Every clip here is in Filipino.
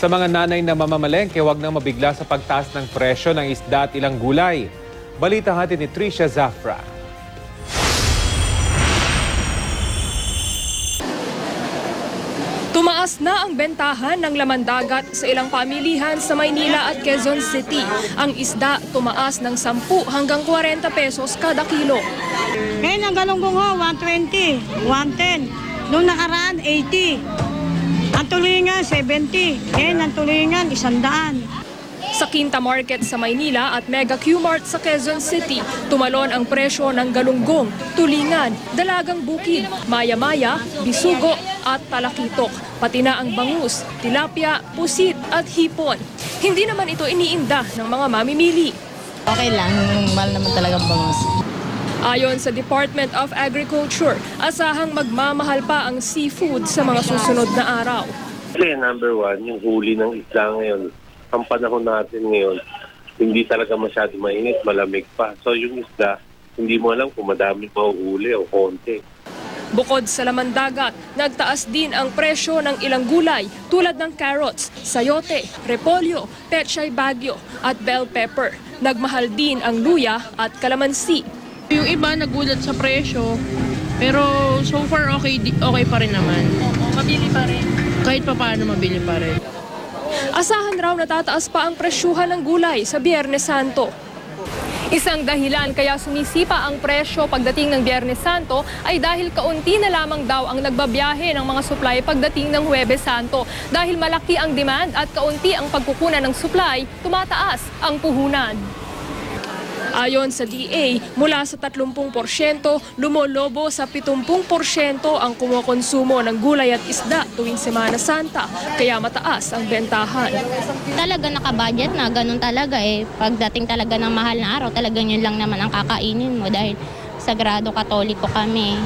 Sa mga nanay na mamamalengke, huwag nang mabigla sa pagtaas ng presyo ng isda at ilang gulay. Balita hatid ni Trisha Zafra. Tumaas na ang bentahan ng laman dagat sa ilang pamilihan sa Maynila at Quezon City. Ang isda tumaas ng 10 hanggang 40 pesos kada kilo. Ngayon ang galunggong ho, 120, 110. Noong nakaraan, 80. Ang tulingan, 70. Ngayon ang tulingan, 100. Sa Quinta Market sa Maynila at Mega Q-Mart sa Quezon City, tumalon ang presyo ng galunggong, tulingan, dalagang bukid, maya-maya, bisugo at talakitok. Pati na ang bangus, tilapia, pusit at hipon. Hindi naman ito iniinda ng mga mamimili. Okay lang, mahal naman talaga bangus. Ayon sa Department of Agriculture, asahang magmamahal pa ang seafood sa mga susunod na araw. Kasi number one, yung huli ng isda ngayon, ang panahon natin ngayon, hindi talaga masyado mainit, malamig pa. So yung isda, hindi mo alam kung madami mahuhuli o konti. Bukod sa laman dagat, nagtaas din ang presyo ng ilang gulay tulad ng carrots, sayote, repolyo, pechay bagyo at bell pepper. Nagmahal din ang luya at kalamansi. Yung iba nagulat sa presyo, pero so far okay pa rin naman. Mabili pa rin. Kahit pa paano mabili pa rin. Asahan raw natataas pa ang presyuhan ng gulay sa Biyernes Santo. Isang dahilan kaya sumisipa ang presyo pagdating ng Biyernes Santo ay dahil kaunti na lamang daw ang nagbabiyahe ng mga supply pagdating ng Huwebes Santo. Dahil malaki ang demand at kaunti ang pagkukunan ng supply, tumataas ang puhunan. Ayon sa DA, mula sa 30%, lumolobo sa 70% ang kumukonsumo ng gulay at isda tuwing Semana Santa, kaya mataas ang bentahan. Talaga nakabudget na, ganun talaga eh. Pagdating talaga ng mahal na araw, talagang yun lang naman ang kakainin mo dahil Sagrado Katoliko kami.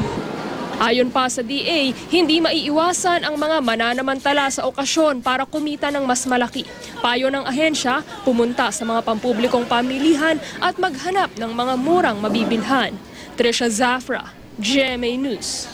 Ayon pa sa DA, hindi maiiwasan ang mga mananamantala sa okasyon para kumita ng mas malaki. Payo ng ahensya, pumunta sa mga pampublikong pamilihan at maghanap ng mga murang mabibilhan. Trisha Zafra, GMA News.